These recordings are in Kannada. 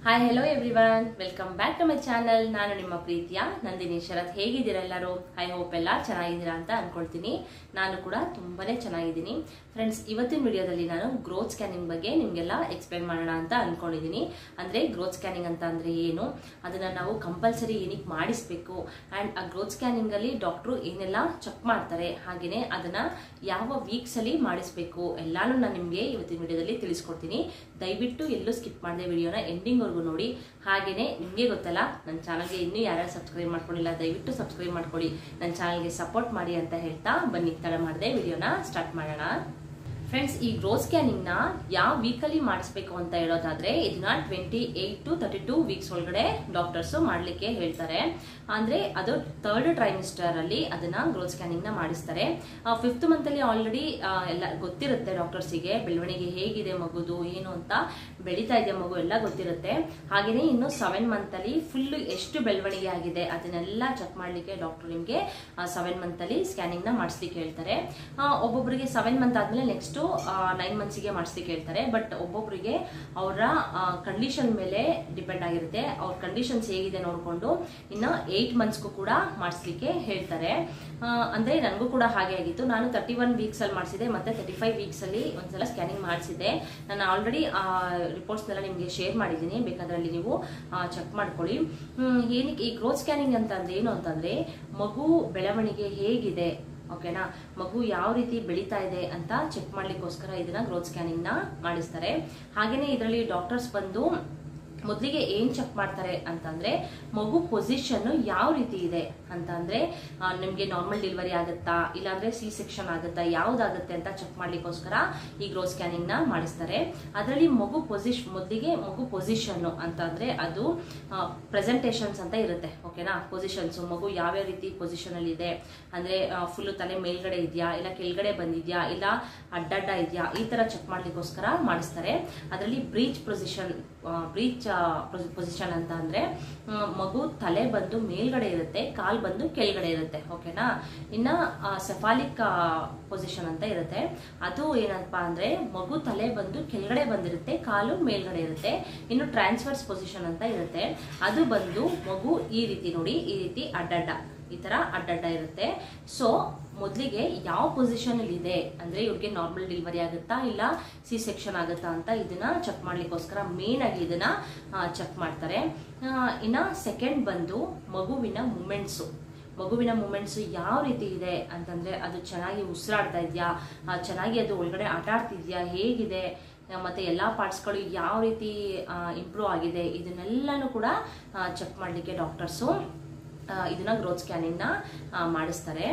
Hi hello everyone, welcome back to my channel. ನಾನು ನಿಮ್ಮ ಪ್ರೀತಿಯ ನಂದಿನಿ ಶರತ್. ಹೇಗಿದ್ದೀರಾ ಎಲ್ಲರೂ? ಐ ಹೋಪ್ ಎಲ್ಲ ಚೆನ್ನಾಗಿದ್ದೀರಾ ಅಂತ ಅನ್ಕೊಳ್ತೀನಿ. ನಾನು ಕೂಡ ತುಂಬಾನೇ ಚೆನ್ನಾಗಿದ್ದೀನಿ ಫ್ರೆಂಡ್ಸ್. ಇವತ್ತಿನ ವಿಡಿಯೋದಲ್ಲಿ ನಾನು ಗ್ರೋತ್ ಸ್ಕ್ಯಾನಿಂಗ್ ಬಗ್ಗೆ ನಿಮಗೆಲ್ಲ ಎಕ್ಸ್ಪ್ಲೈನ್ ಮಾಡೋಣ ಅಂತ ಅನ್ಕೊಂಡಿದ್ದೀನಿ. ಅಂದರೆ ಗ್ರೋತ್ ಸ್ಕ್ಯಾನಿಂಗ್ ಅಂತ ಅಂದರೆ ಏನು, ಅದನ್ನು ನಾವು ಕಂಪಲ್ಸರಿ ಏನಕ್ಕೆ ಮಾಡಿಸ್ಬೇಕು, ಆ್ಯಂಡ್ ಆ ಗ್ರೋತ್ ಸ್ಕ್ಯಾನಿಂಗಲ್ಲಿ ಡಾಕ್ಟ್ರು ಏನೆಲ್ಲ ಚೆಕ್ ಮಾಡ್ತಾರೆ, ಹಾಗೆಯೇ ಅದನ್ನು ಯಾವ ವೀಕ್ಸಲ್ಲಿ ಮಾಡಿಸ್ಬೇಕು ಎಲ್ಲಾನು ನಾನು ನಿಮಗೆ ಇವತ್ತಿನ ವಿಡಿಯೋದಲ್ಲಿ ತಿಳಿಸ್ಕೊಡ್ತೀನಿ. ದಯವಿಟ್ಟು ಎಲ್ಲೂ ಸ್ಕಿಪ್ ಮಾಡದೆ ವಿಡಿಯೋನ ಎಂಡಿಂಗ್ವರೆಗೂ ನೋಡಿ. ಹಾಗೆಯೇ ನಿಮಗೆ ಗೊತ್ತಲ್ಲ, ನನ್ನ ಚಾನಲ್ಗೆ ಇನ್ನೂ ಯಾರ್ಯಾರು ಸಬ್ಸ್ಕ್ರೈಬ್ ಮಾಡ್ಕೊಂಡಿಲ್ಲ ದಯವಿಟ್ಟು ಸಬ್ಸ್ಕ್ರೈಬ್ ಮಾಡ್ಕೊಳ್ಳಿ, ನನ್ನ ಚಾನಲ್ಗೆ ಸಪೋರ್ಟ್ ಮಾಡಿ ಅಂತ ಹೇಳ್ತಾ ಬನ್ನಿ ತಡ ಮಾಡದೆ ವಿಡಿಯೋನ ಸ್ಟಾರ್ಟ್ ಮಾಡೋಣ. ಫ್ರೆಂಡ್ಸ್, ಈ ಗ್ರೋತ್ ಸ್ಕ್ಯಾನಿಂಗ್ ನ ಯಾವ ವೀಕಲ್ಲಿ ಮಾಡಿಸ್ಬೇಕು ಅಂತ ಹೇಳೋದಾದ್ರೆ ಇದನ್ನ 28 to 32 ವೀಕ್ಸ್ ಒಳಗಡೆ ಡಾಕ್ಟರ್ಸ್ ಮಾಡ್ಲಿಕ್ಕೆ ಹೇಳ್ತಾರೆ. ಅಂದ್ರೆ ಅದು 3rd ಟ್ರೈಮಿಸ್ಟರ್ ಅಲ್ಲಿ ಅದನ್ನ ಗ್ರೋತ್ ಸ್ಕ್ಯಾನಿಂಗ್ ನ ಮಾಡಿಸ್ತಾರೆ. 5th ಮಂತ್ ಅಲ್ಲಿ ಆಲ್ರೆಡಿ ಎಲ್ಲ ಗೊತ್ತಿರುತ್ತೆ ಡಾಕ್ಟರ್ಸಿಗೆ, ಬೆಳವಣಿಗೆ ಹೇಗಿದೆ ಮಗುದು ಏನು ಅಂತ, ಬೆಳೀತಾ ಇದೆ ಮಗು ಎಲ್ಲ ಗೊತ್ತಿರುತ್ತೆ. ಹಾಗೇನೆ ಇನ್ನು 7 ಮಂತ್ ಅಲ್ಲಿ ಫುಲ್ ಎಷ್ಟು ಬೆಳವಣಿಗೆ ಆಗಿದೆ ಅದನ್ನೆಲ್ಲ ಚೆಕ್ ಮಾಡ್ಲಿಕ್ಕೆ ಡಾಕ್ಟರ್ ನಿಮ್ಗೆ 7 ಮಂತ್ ಅಲ್ಲಿ ಸ್ಕ್ಯಾನಿಂಗ್ ನ ಮಾಡಿಸ್ಲಿಕ್ಕೆ ಹೇಳ್ತಾರೆ. ಒಬ್ಬೊಬ್ಬರಿಗೆ 7 ಮಂತ್ ಆದ್ಮೇಲೆ ನೆಕ್ಸ್ಟ್ 9 ಮಂತ್ಸ್ಗೆ ಮಾಡಿಸ್ಲಿಕ್ಕೆ ಹೇಳ್ತಾರೆ. ಬಟ್ ಒಬ್ಬೊಬ್ಬರಿಗೆ ಅವರ ಕಂಡೀಷನ್ ಮೇಲೆ ಡಿಪೆಂಡ್ ಆಗಿರುತ್ತೆ. ಅವ್ರ ಕಂಡೀಷನ್ಸ್ ಹೇಗಿದೆ ನೋಡ್ಕೊಂಡು ಇನ್ನು 8 ಮಂತ್ಸ್ಗೂ ಕೂಡ ಮಾಡಿಸ್ಲಿಕ್ಕೆ ಹೇಳ್ತಾರೆ. ಅಂದ್ರೆ ನನಗೂ ಕೂಡ ಹಾಗೆ ಆಗಿತ್ತು. ನಾನು 31 ವೀಕ್ಸ್ ಅಲ್ಲಿ ಮಾಡಿಸಿದೆ, ಮತ್ತೆ 35 ವೀಕ್ಸ್ ಅಲ್ಲಿ ಒಂದ್ಸಲ ಸ್ಕ್ಯಾನಿಂಗ್ ಮಾಡಿಸಿದೆ. ನಾನು ಆಲ್ರೆಡಿ ರಿಪೋರ್ಟ್ಸ್ನೆಲ್ಲ ನಿಮಗೆ ಶೇರ್ ಮಾಡಿದ್ದೀನಿ, ಬೇಕಾದ್ರೆ ಅಲ್ಲಿ ನೀವು ಚೆಕ್ ಮಾಡ್ಕೊಳ್ಳಿ. ಏನಕ್ಕೆ ಈ ಗ್ರೋತ್ ಸ್ಕ್ಯಾನಿಂಗ್ ಅಂತ ಅಂದ್ರೆ ಏನು ಅಂತಂದ್ರೆ ಮಗು ಬೆಳವಣಿಗೆ ಹೇಗಿದೆ, ಓಕೆನಾ, ಮಗು ಯಾವ ರೀತಿ ಬೆಳೀತಾ ಇದೆ ಅಂತ ಚೆಕ್ ಮಾಡ್ಲಿಕ್ಕೋಸ್ಕರ ಇದನ್ನ ಗ್ರೋತ್ ಸ್ಕ್ಯಾನಿಂಗ್ ನ ಮಾಡಿಸ್ತಾರೆ. ಹಾಗೇನೆ ಇದರಲ್ಲಿ ಡಾಕ್ಟರ್ಸ್ ಬಂದು ಮೊದಲಿಗೆ ಏನ್ ಚೆಕ್ ಮಾಡ್ತಾರೆ ಅಂತಂದ್ರೆ ಮಗು ಪೊಸಿಷನ್ ಯಾವ ರೀತಿ ಇದೆ ಅಂತ, ಅಂದ್ರೆ ನಿಮ್ಗೆ ನಾರ್ಮಲ್ ಡೆಲಿವರಿ ಆಗುತ್ತಾ ಇಲ್ಲಾಂದ್ರೆ ಸಿ ಸೆಕ್ಷನ್ ಆಗುತ್ತಾ ಯಾವ್ದಾಗುತ್ತೆ ಅಂತ ಚೆಕ್ ಮಾಡ್ಲಿಕ್ಕೋಸ್ಕರ ಈ ಗ್ರೋತ್ ಸ್ಕ್ಯಾನಿಂಗ್ ನ ಮಾಡಿಸ್ತಾರೆ. ಅದರಲ್ಲಿ ಮೊದಲಿಗೆ ಮಗು ಪೊಸಿಷನ್ ಅಂತ ಅಂದ್ರೆ ಅದು ಪ್ರೆಸೆಂಟೇಷನ್ಸ್ ಅಂತ ಇರುತ್ತೆ, ಓಕೆನಾ. ಪೊಸಿಷನ್ಸ್ ಮಗು ಯಾವ್ಯಾವ ರೀತಿ ಪೊಸಿಷನ್ ಅಲ್ಲಿ ಇದೆ ಅಂದ್ರೆ ಫುಲ್ ತಲೆ ಮೇಲ್ಗಡೆ ಇದೆಯಾ ಇಲ್ಲ ಕೆಳಗಡೆ ಬಂದಿದ್ಯಾ ಇಲ್ಲ ಅಡ್ಡಡ್ಡ ಇದೆಯಾ, ಈ ತರ ಚೆಕ್ ಮಾಡ್ಲಿಕ್ಕೋಸ್ಕರ ಮಾಡಿಸ್ತಾರೆ. ಅದರಲ್ಲಿ ಬ್ರೀಚ್ ಪೊಸಿಷನ್ ಅಂತ ಅಂದ್ರೆ ಮಗು ತಲೆ ಬಂದು ಮೇಲ್ಗಡೆ ಇರುತ್ತೆ, ಕಾಲ್ ಬಂದು ಕೆಳಗಡೆ ಇರುತ್ತೆ, ಓಕೆನಾ. ಇನ್ನ ಸೆಫಾಲಿಕ್ ಪೊಸಿಷನ್ ಅಂತ ಇರುತ್ತೆ. ಅದು ಏನಪ್ಪಾ ಅಂದ್ರೆ ಮಗು ತಲೆ ಬಂದು ಕೆಳಗಡೆ ಬಂದಿರುತ್ತೆ, ಕಾಲು ಮೇಲ್ಗಡೆ ಇರುತ್ತೆ. ಇನ್ನು ಟ್ರಾನ್ಸ್ಫರ್ಸ್ ಪೊಸಿಷನ್ ಅಂತ ಇರುತ್ತೆ. ಅದು ಬಂದು ಮಗು ಈ ರೀತಿ ನೋಡಿ, ಈ ರೀತಿ ಅಡ್ಡಡ್ಡ, ಈ ತರ ಅಡ್ಡಡ್ಡ ಇರುತ್ತೆ. ಸೊ ಮೊದಲಿಗೆ ಯಾವ ಪೊಸಿಷನ್ ಅಲ್ಲಿ ಇದೆ ಅಂದ್ರೆ ಇವ್ರಿಗೆ ನಾರ್ಮಲ್ ಡೆಲಿವರಿ ಆಗುತ್ತಾ ಇಲ್ಲ ಸಿ ಸೆಕ್ಷನ್ ಆಗುತ್ತಾ ಅಂತ ಇದನ್ನ ಚೆಕ್ ಮಾಡ್ಲಿಕ್ಕೋಸ್ಕರ ಮೇನ್ ಆಗಿ ಇದನ್ನ ಚೆಕ್ ಮಾಡ್ತಾರೆ. ಇನ್ನ ಸೆಕೆಂಡ್ ಬಂದು ಮಗುವಿನ ಮೂಮೆಂಟ್ಸ್ ಯಾವ ರೀತಿ ಇದೆ ಅಂತಂದ್ರೆ ಅದು ಚೆನ್ನಾಗಿ ಉಸಿರಾಡ್ತಾ ಇದೆಯಾ, ಚೆನ್ನಾಗಿ ಅದು ಒಳಗಡೆ ಆಟ ಆಡ್ತಿದ್ಯಾ, ಹೇಗಿದೆ, ಮತ್ತೆ ಎಲ್ಲಾ ಪಾರ್ಟ್ಸ್ಗಳು ಯಾವ ರೀತಿ ಇಂಪ್ರೂವ್ ಆಗಿದೆ, ಇದನ್ನೆಲ್ಲಾನು ಕೂಡ ಚೆಕ್ ಮಾಡ್ಲಿಕ್ಕೆ ಡಾಕ್ಟರ್ಸು ಇದನ್ನ ಗ್ರೋತ್ ಸ್ಕ್ಯಾನಿಂಗ್ ನ ಮಾಡಿಸ್ತಾರೆ.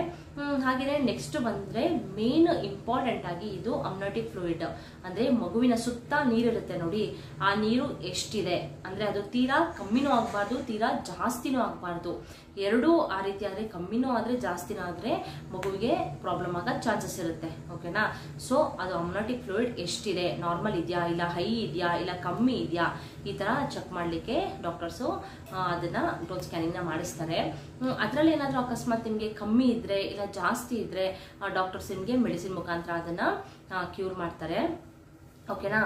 ಹಾಗೆಯೇ ನೆಕ್ಸ್ಟ್ ಬಂದ್ರೆ ಮೇನ್ ಇಂಪಾರ್ಟೆಂಟ್ ಆಗಿ ಇದು ಅಮ್ನೋಟಿಕ್ ಫ್ಲೂಯಿಡ್ ಅಂದ್ರೆ ಮಗುವಿನ ಸುತ್ತ ನೀರಿರುತ್ತೆ ನೋಡಿ, ಆ ನೀರು ಎಷ್ಟಿದೆ ಅಂದ್ರೆ ಅದು ತೀರಾ ಕಮ್ಮಿನೂ ಆಗ್ಬಾರ್ದು ತೀರಾ ಜಾಸ್ತಿನೂ ಆಗ್ಬಾರ್ದು. ಎರಡೂ ಆ ರೀತಿ ಆದ್ರೆ, ಕಮ್ಮಿನೂ ಆದ್ರೆ ಜಾಸ್ತಿನೂ ಆದ್ರೆ ಮಗುವಿಗೆ ಪ್ರಾಬ್ಲಮ್ ಆಗೋ ಚಾನ್ಸಸ್ ಇರುತ್ತೆ, ಓಕೆನಾ. ಸೊ ಅದು ಅಮ್ನೋಟಿಕ್ ಫ್ಲೂಯಿಡ್ ಎಷ್ಟಿದೆ, ನಾರ್ಮಲ್ ಇದೆಯಾ ಇಲ್ಲ ಹೈ ಇದೆಯಾ ಇಲ್ಲ ಕಮ್ಮಿ ಇದೆಯಾ, ಈ ತರ ಚೆಕ್ ಮಾಡ್ಲಿಕ್ಕೆ ಡಾಕ್ಟರ್ಸು ಅದನ್ನ ಗ್ರೋತ್ ಸ್ಕ್ಯಾನಿಂಗ್ ನ ಮಾಡಿಸ್ತಾರೆ. ಅದ್ರಲ್ಲಿ ಏನಾದ್ರೂ ಅಕಸ್ಮಾತ್ ನಿಮ್ಗೆ ಕಮ್ಮಿ ಇದ್ರೆ ಇಲ್ಲ ಜಾಸ್ತಿ ಇದ್ರೆ ಡಾಕ್ಟರ್ಸ್ ನಿಮ್ಗೆ ಮೆಡಿಸಿನ್ ಮುಖಾಂತರ ಅದನ್ನ ಕ್ಯೂರ್ ಮಾಡ್ತಾರೆ, ಓಕೆನಾ.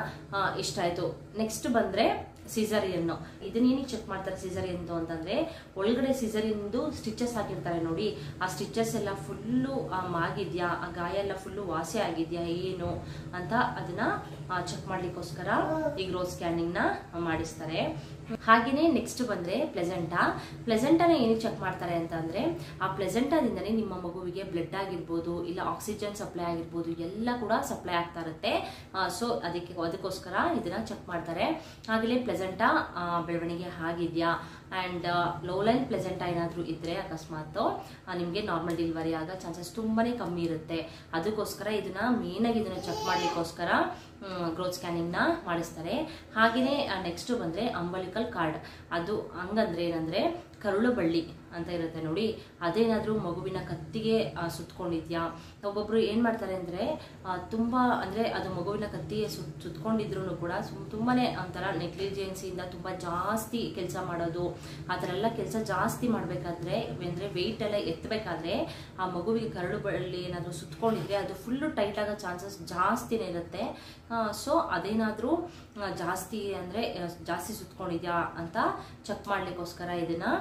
ಇಷ್ಟ ಆಯ್ತು. ನೆಕ್ಸ್ಟ್ ಬಂದ್ರೆ ಸಿಸರಿಯನ್. ಇದನ್ನೇನಿಗೆ ಚೆಕ್ ಮಾಡ್ತಾರೆ ಸಿಸರಿಯನ್ ಅಂತಂದ್ರೆ ಒಳಗಡೆ ಸಿಸರಿಯನ್ದು ಸ್ಟಿಚಸ್ ಹಾಕಿರ್ತಾರೆ ನೋಡಿ, ಆ ಸ್ಟಿಚಸ್ ಎಲ್ಲ ಫುಲ್ಲು ಮಾಗಿದ್ಯಾ, ಆ ಗಾಯ ಎಲ್ಲ ಫುಲ್ಲು ವಾಸಿ ಆಗಿದ್ಯಾ ಏನು ಅಂತ ಅದನ್ನ ಚೆಕ್ ಮಾಡ್ಲಿಕ್ಕೋಸ್ಕರ ಈ ಗ್ರೋತ್ ಸ್ಕ್ಯಾನಿಂಗ್ ನ ಮಾಡಿಸ್ತಾರೆ. ಹಾಗೇನೆ ನೆಕ್ಸ್ಟ್ ಬಂದ್ರೆ ಪ್ಲೆಸೆಂಟಾನ ಏನಕ್ಕೆ ಚೆಕ್ ಮಾಡ್ತಾರೆ ಅಂತ ಅಂದ್ರೆ ಆ ಪ್ಲೆಸೆಂಟಾದಿಂದನೇ ನಿಮ್ಮ ಮಗುವಿಗೆ ಬ್ಲಡ್ ಆಗಿರ್ಬೋದು ಇಲ್ಲ ಆಕ್ಸಿಜನ್ ಸಪ್ಲೈ ಆಗಿರ್ಬೋದು ಎಲ್ಲ ಕೂಡ ಸಪ್ಲೈ ಆಗ್ತಾ ಇರುತ್ತೆ. ಸೊ ಅದಕ್ಕೋಸ್ಕರ ಇದನ್ನ ಚೆಕ್ ಮಾಡ್ತಾರೆ. ಹಾಗೆಯೇ ಪ್ಲೆಸೆಂಟಾ ಬೆಳವಣಿಗೆ ಆಗಿದ್ಯಾ ಅಂಡ್ ಲೋಲೈನ್ ಪ್ಲೆಸೆಂಟಾ ಏನಾದ್ರೂ ಇದ್ರೆ ಅಕಸ್ಮಾತ್ ನಿಮ್ಗೆ ನಾರ್ಮಲ್ ಡೆಲಿವರಿ ಆಗೋ ಚಾನ್ಸಸ್ ತುಂಬಾನೇ ಕಮ್ಮಿ ಇರುತ್ತೆ. ಅದಕ್ಕೋಸ್ಕರ ಇದನ್ನ ಮೇನ್ ಆಗಿ ಇದನ್ನ ಚೆಕ್ ಮಾಡ್ಲಿಕ್ಕೋಸ್ಕರ ಗ್ರೋತ್ ಸ್ಕ್ಯಾನಿಂಗ್ ನ ಮಾಡಿಸ್ತಾರೆ. ಹಾಗೆಯೇ ನೆಕ್ಸ್ಟ್ ಬಂದ್ರೆ ಅಂಬಲಿಕಲ್ ಕಾರ್ಡ್. ಅದು ಹಂಗಂದ್ರೆ ಏನಂದ್ರೆ ಕರುಳು ಬಳ್ಳಿ ಅಂತ ಇರುತ್ತೆ ನೋಡಿ, ಅದೇನಾದ್ರೂ ಮಗುವಿನ ಕತ್ತಿಗೆ ಸುತ್ಕೊಂಡಿದ್ಯಾ. ಒಬ್ಬೊಬ್ರು ಏನ್ ಮಾಡ್ತಾರೆ ಅಂದ್ರೆ ತುಂಬಾ ಅಂದ್ರೆ ಅದು ಮಗುವಿನ ಕತ್ತಿಗೆ ಸುತ್ಕೊಂಡಿದ್ರು ಕೂಡ ತುಂಬಾನೇ ಒಂಥರ ನೆಗ್ಲಿಜೆನ್ಸಿಯಿಂದ ತುಂಬಾ ಜಾಸ್ತಿ ಕೆಲಸ ಮಾಡೋದು, ಆ ಥರ ಎಲ್ಲ ಕೆಲಸ ಜಾಸ್ತಿ ಮಾಡ್ಬೇಕಾದ್ರೆ ಅಂದ್ರೆ ವೆಯ್ಟ್ ಎಲ್ಲ ಎತ್ತಬೇಕಾದ್ರೆ ಆ ಮಗುವಿಗೆ ಕರಳು ಬಳ್ಳಿ ಏನಾದ್ರು ಸುತ್ಕೊಂಡಿದ್ರೆ ಅದು ಫುಲ್ಲು ಟೈಟ್ ಆಗೋ ಚಾನ್ಸಸ್ ಜಾಸ್ತಿನೇ ಇರುತ್ತೆ. ಸೊ ಅದೇನಾದರೂ ಜಾಸ್ತಿ ಅಂದರೆ ಜಾಸ್ತಿ ಸುತ್ಕೊಂಡಿದ್ಯಾ ಅಂತ ಚೆಕ್ ಮಾಡಲಿಕ್ಕೋಸ್ಕರ ಇದನ್ನು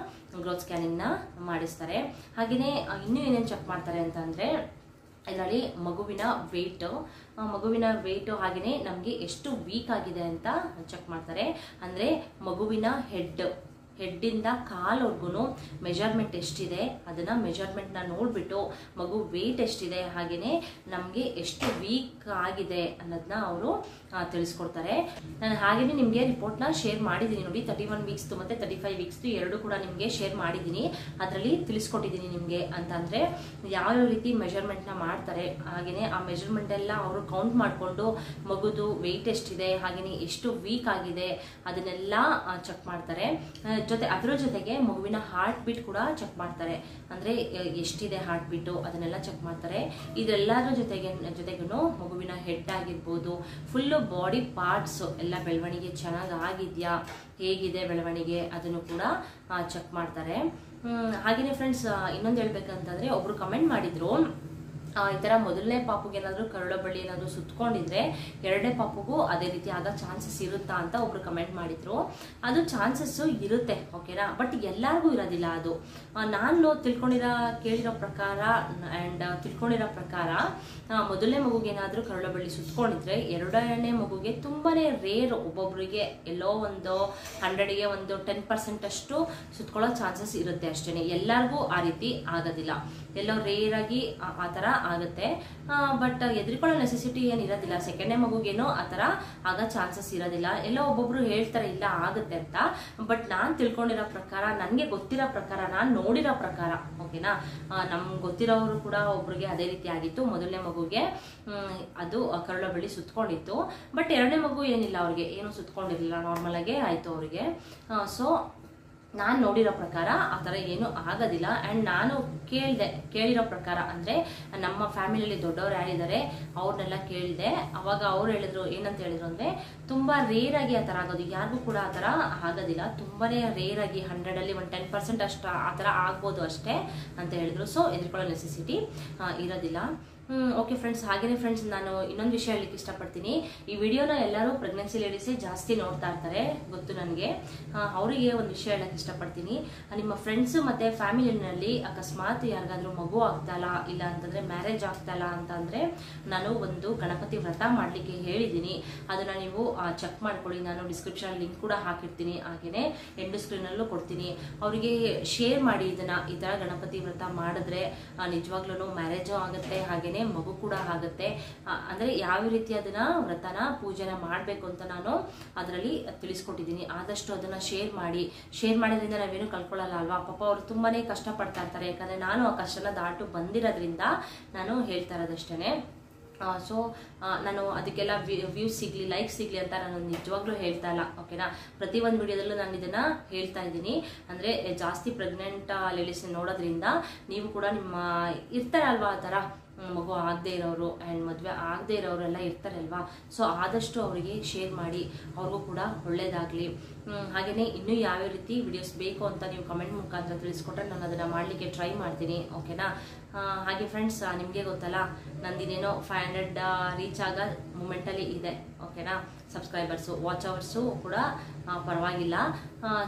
ಗ್ರೋತ್ ಸ್ಕ್ಯಾನಿಂಗ್ನ ಮಾಡಿಸ್ತಾರೆ. ಹಾಗೆಯೇ ಇನ್ನೂ ಏನೇನು ಚೆಕ್ ಮಾಡ್ತಾರೆ ಅಂತಂದರೆ ಇದರಲ್ಲಿ ಮಗುವಿನ ವೆಯ್ಟು ಹಾಗೆಯೇ ನಮಗೆ ಎಷ್ಟು ವೀಕ್ ಆಗಿದೆ ಅಂತ ಚೆಕ್ ಮಾಡ್ತಾರೆ. ಅಂದರೆ ಮಗುವಿನ ಹೆಡ್ಡಿಂದ ಕಾಲ್ವರೆಗೂ ಮೆಜರ್ಮೆಂಟ್ ಎಷ್ಟಿದೆ ಅದನ್ನು ಮೆಜರ್ಮೆಂಟ್ನ ನೋಡಿಬಿಟ್ಟು ಮಗು ವೆಯ್ಟ್ ಎಷ್ಟಿದೆ ಹಾಗೆಯೇ ನಮಗೆ ಎಷ್ಟು ವೀಕ್ ಆಗಿದೆ ಅನ್ನೋದನ್ನ ಅವರು ತಿಳಿಸ್ಕೊಡ್ತಾರೆ. ನಾನು ಹಾಗೆಯೇ ನಿಮಗೆ ರಿಪೋರ್ಟ್ನ ಶೇರ್ ಮಾಡಿದ್ದೀನಿ ನೋಡಿ, 31 ವೀಕ್ಸ್ದು ಮತ್ತು 35 ವೀಕ್ಸ್ದು ಎರಡು ಕೂಡ ನಿಮಗೆ ಶೇರ್ ಮಾಡಿದ್ದೀನಿ. ಅದರಲ್ಲಿ ತಿಳಿಸ್ಕೊಟ್ಟಿದ್ದೀನಿ ನಿಮಗೆ ಅಂತಂದರೆ ಯಾವ ರೀತಿ ಮೆಜರ್ಮೆಂಟ್ನ ಮಾಡ್ತಾರೆ, ಹಾಗೆಯೇ ಆ ಮೆಜರ್ಮೆಂಟ್ ಎಲ್ಲ ಅವರು ಕೌಂಟ್ ಮಾಡಿಕೊಂಡು ಮಗುದು ವೆಯ್ಟ್ ಎಷ್ಟಿದೆ ಹಾಗೆಯೇ ಎಷ್ಟು ವೀಕ್ ಆಗಿದೆ ಅದನ್ನೆಲ್ಲ ಚೆಕ್ ಮಾಡ್ತಾರೆ. ಅದರ ಜೊತೆಗೆ ಮಗುವಿನ ಹಾರ್ಟ್ ಬೀಟ್ ಕೂಡ ಚೆಕ್ ಮಾಡ್ತಾರೆ. ಅಂದರೆ ಎಷ್ಟಿದೆ ಹಾರ್ಟ್ ಬೀಟು ಅದನ್ನೆಲ್ಲ ಚೆಕ್ ಮಾಡ್ತಾರೆ. ಇದೆಲ್ಲರ ಜೊತೆಗೂ ಮಗುವಿನ ಹೆಡ್ ಆಗಿರ್ಬೋದು, ಫುಲ್ಲು ಬಾಡಿ ಪಾರ್ಟ್ಸ್ ಎಲ್ಲ ಬೆಳವಣಿಗೆ ಚೆನ್ನಾಗಿ ಆಗಿದೆಯಾ, ಹೇಗಿದೆ ಬೆಳವಣಿಗೆ ಅದನ್ನು ಕೂಡ ಚೆಕ್ ಮಾಡ್ತಾರೆ. ಹಾಗೆಯೇ ಫ್ರೆಂಡ್ಸ್ ಇನ್ನೊಂದು ಹೇಳ್ಬೇಕಂತಂದರೆ ಒಬ್ಬರು ಕಮೆಂಟ್ ಮಾಡಿದರು, ಈ ಥರ ಮೊದಲನೇ ಪಾಪುಗೆ ಏನಾದರೂ ಕರುಳಬಳ್ಳಿ ಏನಾದರೂ ಸುತ್ತಕೊಂಡಿದ್ರೆ ಎರಡನೇ ಪಾಪುಗೂ ಅದೇ ರೀತಿ ಆಗೋ ಚಾನ್ಸಸ್ ಇರುತ್ತಾ ಅಂತ ಒಬ್ರು ಕಮೆಂಟ್ ಮಾಡಿದ್ರು. ಅದು ಚಾನ್ಸಸ್ಸು ಇರುತ್ತೆ, ಓಕೆನಾ, ಬಟ್ ಎಲ್ಲರಿಗೂ ಇರೋದಿಲ್ಲ. ಅದು ನಾನು ಕೇಳಿರೋ ಪ್ರಕಾರ ಆ್ಯಂಡ್ ತಿಳ್ಕೊಂಡಿರೋ ಪ್ರಕಾರ ಮೊದಲನೇ ಮಗುಗೆ ಏನಾದರೂ ಕರುಳಬಳ್ಳಿ ಸುತ್ತಕೊಂಡಿದ್ರೆ ಎರಡನೇ ಮಗುಗೆ ತುಂಬಾ ರೇರ್, ಒಬ್ಬೊಬ್ಬರಿಗೆ ಎಲ್ಲೋ ಒಂದು 100ಗೆ ಒಂದು 10% ಅಷ್ಟು ಸುತ್ತಕೊಳ್ಳೋ ಚಾನ್ಸಸ್ ಇರುತ್ತೆ ಅಷ್ಟೇ. ಎಲ್ಲರಿಗೂ ಆ ರೀತಿ ಆಗೋದಿಲ್ಲ, ಎಲ್ಲೋ ರೇರಾಗಿ ಆ ಥರ ಆಗುತ್ತೆ. But ಎದುರ್ಕೊಳ್ಳೋ necessity ಏನಿರೋದಿಲ್ಲ. ಸೆಕೆಂಡ್ನೇ ಮಗುಗೇನೋ ಆ ಥರ ಆಗೋ ಚಾನ್ಸಸ್ ಇರೋದಿಲ್ಲ. ಎಲ್ಲೋ ಒಬ್ಬೊಬ್ರು ಹೇಳ್ತಾರೆ ಇಲ್ಲ ಆಗುತ್ತೆ ಅಂತ. ಬಟ್ ನಾನು ತಿಳ್ಕೊಂಡಿರೋ ಪ್ರಕಾರ, ನನಗೆ ಗೊತ್ತಿರೋ ಪ್ರಕಾರ, ನಾನು ನೋಡಿರೋ ಪ್ರಕಾರ, ಓಕೆನಾ, ನಮ್ಗೆ ಗೊತ್ತಿರೋರು ಕೂಡ ಒಬ್ರಿಗೆ ಅದೇ ರೀತಿ ಆಗಿತ್ತು. ಮೊದಲನೇ ಮಗುಗೆ ಅದು ಕರುಳಬಳ್ಳಿ ಸುತ್ತಕೊಂಡಿತ್ತು. ಬಟ್ ಎರಡನೇ ಮಗು ಏನಿಲ್ಲ, ಅವ್ರಿಗೆ ಏನೂ ಸುತ್ತಕೊಂಡಿರಲಿಲ್ಲ, ನಾರ್ಮಲ್ ಆಗೇ ಆಯಿತು ಅವರಿಗೆ. ಸೊ ನಾನು ನೋಡಿರೋ ಪ್ರಕಾರ ಆ ಥರ ಏನೂ ಆಗೋದಿಲ್ಲ. ಆ್ಯಂಡ್ ನಾನು ಕೇಳಿರೋ ಪ್ರಕಾರ ಅಂದರೆ ನಮ್ಮ ಫ್ಯಾಮಿಲಿಯಲ್ಲಿ ದೊಡ್ಡವ್ರು ಯಾರಿದ್ದಾರೆ ಅವ್ರನ್ನೆಲ್ಲ ಕೇಳಿದೆ. ಅವಾಗ ಅವ್ರು ಹೇಳಿದ್ರು, ಏನಂತ ಹೇಳಿದ್ರು ಅಂದರೆ ತುಂಬ ರೇರಾಗಿ ಆ ಥರ ಆಗೋದು, ಯಾರಿಗೂ ಕೂಡ ಆ ಥರ ಆಗೋದಿಲ್ಲ, ತುಂಬಾ ರೇರಾಗಿ 100ಅಲ್ಲಿ ಒಂದು 10% ಅಷ್ಟು ಆ ಥರ ಆಗ್ಬೋದು ಅಷ್ಟೇ ಅಂತ ಹೇಳಿದ್ರು. ಸೊ ಎದುರ್ಕೊಳ್ಳೋ ನೆಸೆಸಿಟಿ ಇರೋದಿಲ್ಲ. ಓಕೆ ಫ್ರೆಂಡ್ಸ್, ಹಾಗೆಯೇ ಫ್ರೆಂಡ್ಸ್ ನಾನು ಇನ್ನೊಂದು ವಿಷಯ ಹೇಳಲಿಕ್ಕೆ ಇಷ್ಟಪಡ್ತೀನಿ. ಈ ವಿಡಿಯೋನ ಎಲ್ಲರೂ ಪ್ರೆಗ್ನೆನ್ಸಿ ಲೇಡೀಸೇ ಜಾಸ್ತಿ ನೋಡ್ತಾ ಇರ್ತಾರೆ, ಗೊತ್ತು ನನಗೆ. ಅವರಿಗೆ ಒಂದು ವಿಷಯ ಹೇಳಕ್ಕೆ ಇಷ್ಟಪಡ್ತೀನಿ. ನಿಮ್ಮ ಫ್ರೆಂಡ್ಸು ಮತ್ತು ಫ್ಯಾಮಿಲಿನಲ್ಲಿ ಅಕಸ್ಮಾತ್ ಯಾರಿಗಾದ್ರೂ ಮಗು ಆಗ್ತಾಯಿಲ್ಲ, ಇಲ್ಲ ಅಂತಂದರೆ ಮ್ಯಾರೇಜ್ ಆಗ್ತಾಯಿಲ್ಲ ಅಂತಂದರೆ ನಾನು ಒಂದು ಗಣಪತಿ ವ್ರತ ಮಾಡಲಿಕ್ಕೆ ಹೇಳಿದ್ದೀನಿ. ಅದನ್ನು ನೀವು ಚೆಕ್ ಮಾಡ್ಕೊಳ್ಳಿ. ನಾನು ಡಿಸ್ಕ್ರಿಪ್ಷನ್ ಲಿಂಕ್ ಕೂಡ ಹಾಕಿರ್ತೀನಿ, ಹಾಗೆಯೇ ಎಂಡು ಸ್ಕ್ರೀನಲ್ಲೂ ಕೊಡ್ತೀನಿ. ಅವರಿಗೆ ಶೇರ್ ಮಾಡಿ ಇದನ್ನು. ಈ ಥರ ಗಣಪತಿ ವ್ರತ ಮಾಡಿದ್ರೆ ನಿಜವಾಗ್ಲೂ ಮ್ಯಾರೇಜು ಆಗುತ್ತೆ, ಹಾಗೆಯೇ ಮಗು ಕೂಡ ಆಗುತ್ತೆ. ಅಂದ್ರೆ ಯಾವ ರೀತಿ ಅದನ್ನ ವ್ರತನ ಪೂಜೆನ ಮಾಡಬೇಕು ಅಂತ ನಾನು ಅದರಲ್ಲಿ ತಿಳಿಸ್ಕೊಟ್ಟಿದ್ದೀನಿ. ಆದಷ್ಟು ಅದನ್ನ ಶೇರ್ ಮಾಡಿದ್ರಿಂದ ನಾವೇನು ಕಲ್ಕೊಳ್ಳಲ್ಲ ಅಲ್ವಾ. ಪಾಪ ಅವರು ತುಂಬಾನೇ ಕಷ್ಟ ಪಡ್ತಾ ಇರ್ತಾರೆ, ಯಾಕಂದ್ರೆ ನಾನು ಆ ಕಷ್ಟನ ದಾಟು ಬಂದಿರೋದ್ರಿಂದ ನಾನು ಹೇಳ್ತಾ ಇರೋದಷ್ಟೇ. ಸೊ ನಾನು ಅದಕ್ಕೆಲ್ಲ ವ್ಯೂಸ್ ಸಿಗಲಿ, ಲೈಕ್ ಸಿಗಲಿ ಅಂತ ನಾನು ನಿಜವಾಗ್ಲೂ ಹೇಳ್ತಾ ಇಲ್ಲ, ಓಕೆನಾ. ಪ್ರತಿಯೊಂದು ವಿಡಿಯೋದಲ್ಲೂ ನಾನು ಇದನ್ನು ಹೇಳ್ತಾ ಇದ್ದೀನಿ. ಅಂದರೆ ಜಾಸ್ತಿ ಪ್ರೆಗ್ನೆಂಟ್ ಲೇಡೀಸ್ನ ನೋಡೋದ್ರಿಂದ ನೀವು ಕೂಡ ನಿಮ್ಮ ಇರ್ತಾರಲ್ವಾ ಆ ಥರ ಮಗು ಆಗದೆ ಇರೋರು ಆ್ಯಂಡ್ ಮದುವೆ ಆಗದೆ ಇರೋರೆಲ್ಲ ಇರ್ತಾರಲ್ವಾ. ಸೊ ಆದಷ್ಟು ಅವರಿಗೆ ಶೇರ್ ಮಾಡಿ, ಅವ್ರಿಗೂ ಕೂಡ ಒಳ್ಳೇದಾಗಲಿ. ಹಾಗೆಯೇ ಇನ್ನೂ ಯಾವ್ಯಾವ ರೀತಿ ವಿಡಿಯೋಸ್ ಬೇಕು ಅಂತ ನೀವು ಕಮೆಂಟ್ ಮುಖಾಂತರ ತಿಳಿಸ್ಕೊಟ್ರೆ ನಾನು ಅದನ್ನು ಮಾಡಲಿಕ್ಕೆ ಟ್ರೈ ಮಾಡ್ತೀನಿ, ಓಕೆನಾ. ಹಾಗೆ ಫ್ರೆಂಡ್ಸ್, ನಿಮಗೆ ಗೊತ್ತಲ್ಲ ನಂದಿನೇನೋ 500 ರೀಚ್ ಆಗೋ ಮೂಮೆಂಟಲ್ಲಿ ಇದೆ, ಓಕೆನಾ. ಸಬ್ಸ್ಕ್ರೈಬರ್ಸು, ವಾಚ್ ಅವರ್ಸು ಕೂಡ ಪರವಾಗಿಲ್ಲ.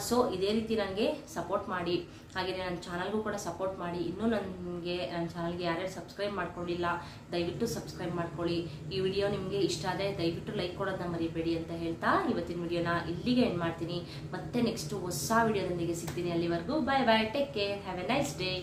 ಸೊ ಇದೇ ರೀತಿ ನನಗೆ ಸಪೋರ್ಟ್ ಮಾಡಿ, ಹಾಗೆಯೇ ನನ್ನ ಚಾನಲ್ಗೂ ಕೂಡ ಸಪೋರ್ಟ್ ಮಾಡಿ. ಇನ್ನೂ ನನ್ನ ಚಾನಲ್ಗೆ ಯಾರ್ಯಾರು ಸಬ್ಸ್ಕ್ರೈಬ್ ಮಾಡ್ಕೊಂಡಿಲ್ಲ ದಯವಿಟ್ಟು ಸಬ್ಸ್ಕ್ರೈಬ್ ಮಾಡ್ಕೊಳ್ಳಿ. ಈ ವಿಡಿಯೋ ನಿಮಗೆ ಇಷ್ಟ ಆದರೆ ದಯವಿಟ್ಟು ಲೈಕ್ ಕೊಡೋದನ್ನ ಮರಿಬೇಡಿ ಅಂತ ಹೇಳ್ತಾ ಇವತ್ತಿನ ವಿಡಿಯೋನ ಇಲ್ಲಿಗೆ ಎಂಡ್ ಮಾಡ್ತೀನಿ. ಮತ್ತೆ ನೆಕ್ಸ್ಟ್ ಹೊಸ ವಿಡಿಯೋದೊಂದಿಗೆ ಸಿಗ್ತೀನಿ. ಅಲ್ಲಿವರೆಗೂ bye bye, take care, have a nice day.